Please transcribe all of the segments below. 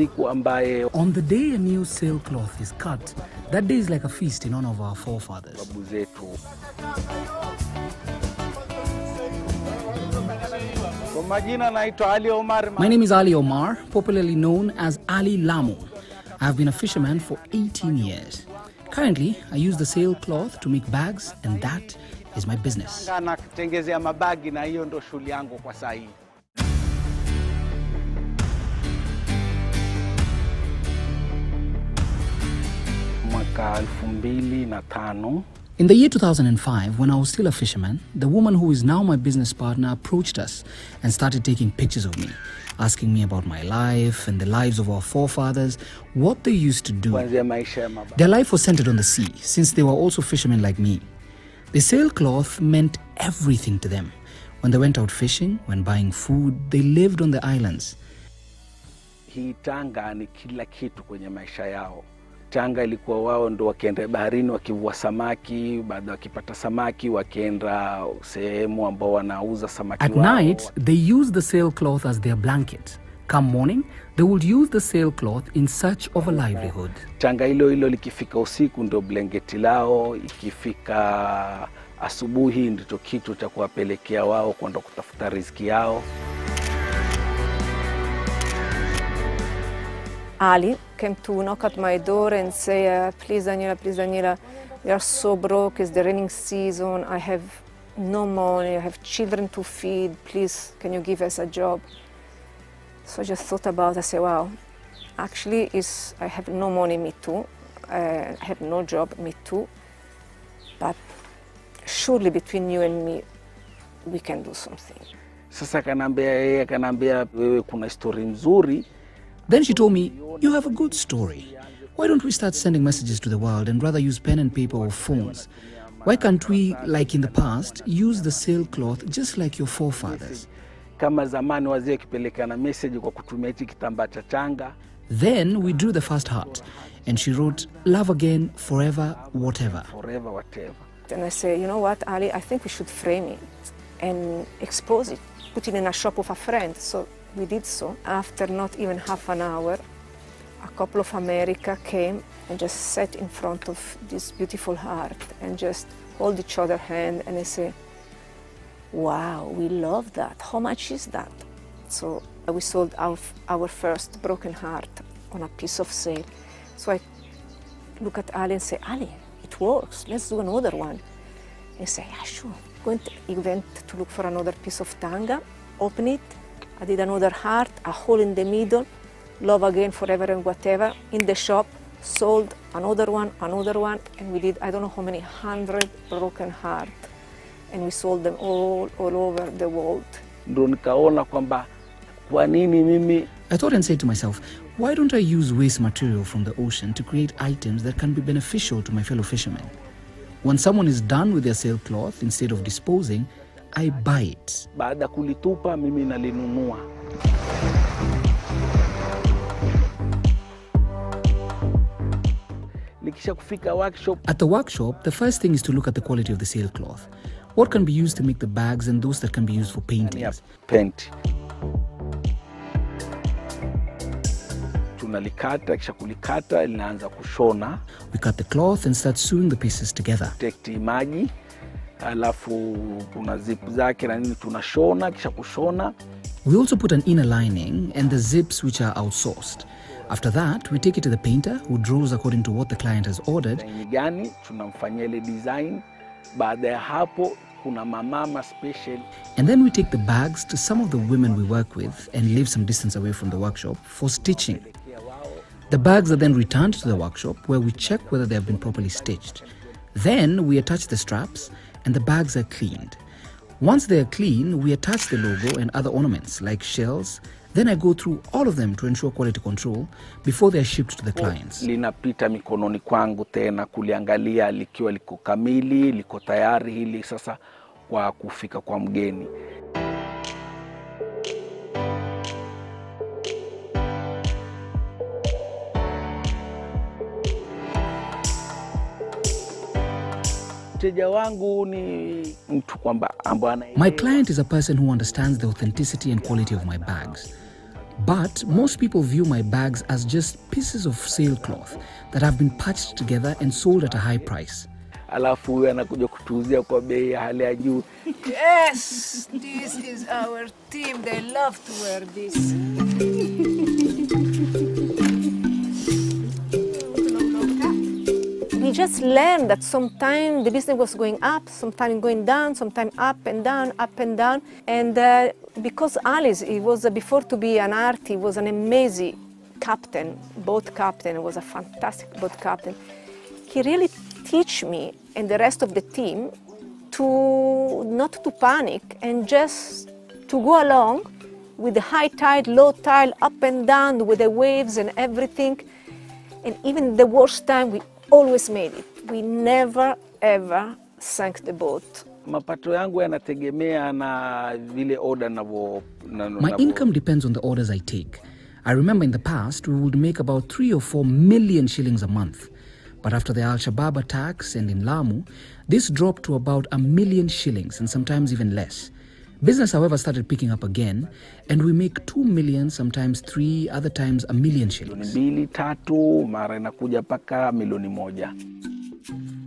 siku ambaye on the day a new sailcloth is cut, that day is like a feast in honor of our forefathers. babu zetu. Kwa majina naitwa Ali Omar. My name is Ali Omar, popularly known as Ali Lamu. I have been a fisherman for 18 years. Currently, I use the sailcloth to make bags, and that is my business. Nakutengezea mabagi na hiyo ndo shughuli yangu kwa sasa hivi. Mwaka 2005. In the year 2005, when I was still a fisherman, the woman who is now my business partner approached us and started taking pictures of me, asking me about my life and the lives of our forefathers, what they used to do. Their life was centered on the sea, since they were also fishermen like me. The sailcloth meant everything to them. When they went out fishing, when buying food, they lived on the islands. Hii tanga ni kila kitu kwenye maisha yao. Tanga ilikuwa wao ndo wakienda baharini wakivua samaki, baada wakipata samaki wakienda sehemu ambao wanauza samaki wao. At night, they used the sailcloth as their blanket. Come morning, they would use the sailcloth in search of a livelihood. Tanga hilo likifika usiku ndo blanketi lao, ikifika asubuhi ndito kitu cha kuwapelekea wao kwenda kutafuta riziki yao. Ali came to knock at my door and say, please Daniela, we are so broke, it's the raining season, I have no money, I have children to feed, please can you give us a job? So I just thought about it, I said, wow, actually I have no money, me too, I have no job, me too, but surely between you and me, we can do something. Sasa kanambia wewe kuna story nzuri. Then she told me, you have a good story. Why don't we start sending messages to the world and rather use pen and paper or phones? Why can't we, like in the past, use the sailcloth just like your forefathers? Kama zamani wazee kipelekana message kwa kutumia hiki kitambaa cha tanga. Then we drew the first heart and she wrote, love again, forever, whatever. Forever, whatever. And I say, you know what, Ali, I think we should frame it and expose it, put it in a shop of a friend. So we did so. After not even half an hour, a couple of America came and just sat in front of this beautiful heart and just hold each other hand and they say, wow, we love that. How much is that? So we sold our first broken heart on a piece of sail. So I look at Ali and say, Ali, it works. Let's do another one. And he said, yeah, sure. He went to look for another piece of tanga, open it. I did another heart, a hole in the middle, love again, forever and whatever. In the shop, sold another one, and we did, I don't know how many 100 broken hearts. And we sold them all over the world. I thought and said to myself, why don't I use waste material from the ocean to create items that can be beneficial to my fellow fishermen? When someone is done with their sailcloth, instead of disposing, I buy it. Baada kulitupa mimi nalinunua. Nikisha kufika workshop. At the workshop, the first thing is to look at the quality of the sailcloth. What can be used to make the bags and those that can be used for paintings. Paint. Tunalikata, kisha kulikata linaanza kushona. We cut the cloth and start sewing the pieces together. Tekti maji. Alafu kuna zip zake na nini tunashona kisha kushona. We also put an inner lining and the zips which are outsourced. After that, we take it to the painter who draws according to what the client has ordered. Gani tunamfanyia ile design. Baada ya hapo kuna mama special. And then we take the bags to some of the women we work with and live some distance away from the workshop for stitching. The bags are then returned to the workshop where we check whether they have been properly stitched. Then we attach the straps and the bags are cleaned. Once they are clean, we attach the logo and other ornaments like shells. Then I go through all of them to ensure quality control before they are shipped to the clients. Linapita mikononi kwangu tena kuliangalia likiwa liko kamili, liko tayari hili sasa kwa kufika kwa mgeni. My client is a person who understands the authenticity and quality of my bags. But most people view my bags as just pieces of sailcloth that have been patched together and sold at a high price. Alafu huyu anakuja kutuuzia kwa bei ya hali ya juu. Yes, this is our team. They love to wear this. We just learned that sometimes the business was going up, sometimes going down, sometimes up and down, up and down. And because Alice, he was before to be an artist, he was an amazing captain, boat captain. He was a fantastic boat captain. He really teach me and the rest of the team to not to panic and just to go along with the high tide, low tide, up and down with the waves and everything. And even the worst time, we always made it. We never ever sank the boat. Mapato yangu yanategemea na vile order My income depends on the orders I take. I remember in the past, we would make about 3 or 4 million shillings a month. But after the Al-Shabaab attacks and in Lamu, this dropped to about 1 million shillings and sometimes even less. Business, however, started picking up again, and we make 2 million, sometimes 3, other times 1 million shillings. 2, 3, mara inakuja paka milioni 1.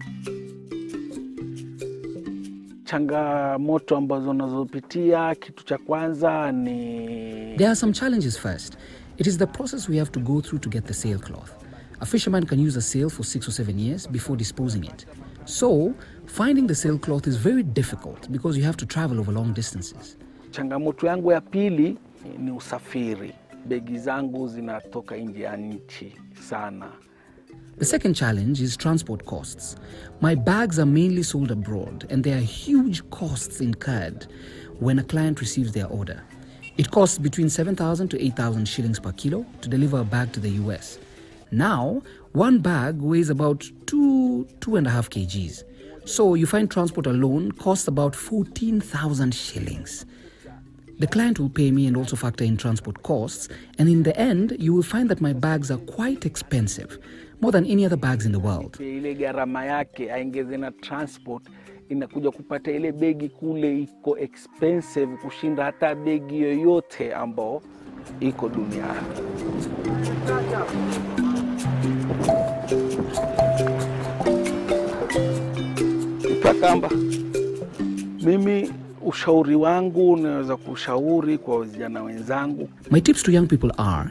Changamoto ambazo nazopitia, kitu cha kwanza ni... There are some challenges first. It is the process we have to go through to get the sailcloth. A fisherman can use a sail for 6 or 7 years before disposing it. So, finding the sailcloth is very difficult because you have to travel over long distances. Changamoto yangu ya pili ni usafiri. Begi zangu zinatoka nje ya nchi sana. The second challenge is transport costs. My bags are mainly sold abroad and there are huge costs incurred when a client receives their order. It costs between 7,000 to 8,000 shillings per kilo to deliver a bag to the US. Now, one bag weighs about 2.5 kgs. So you find transport alone costs about 14,000 shillings. The client will pay me and also factor in transport costs, and in the end, you will find that my bags are quite expensive, more than any other bags in the world. Ile gharama yake aongeze na transport, inakuja kupata ile begi kule iko expensive kushinda hata begi yoyote ambao iko duniani. Kamba, mimi ushauri wangu naweza kushauri kwa vijana wenzangu. My tips to young people are,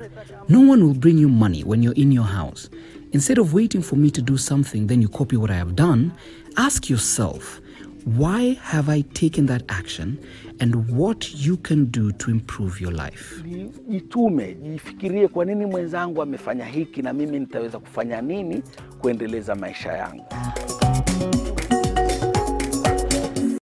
no one will bring you money when you're in your house. Instead of waiting for me to do something, then you copy what I have done, ask yourself, why have I taken that action and what you can do to improve your life? Jitume, jifikirie kwa nini mwenzangu amefanya hiki na mimi nitaweza kufanya nini kuendeleza maisha yangu.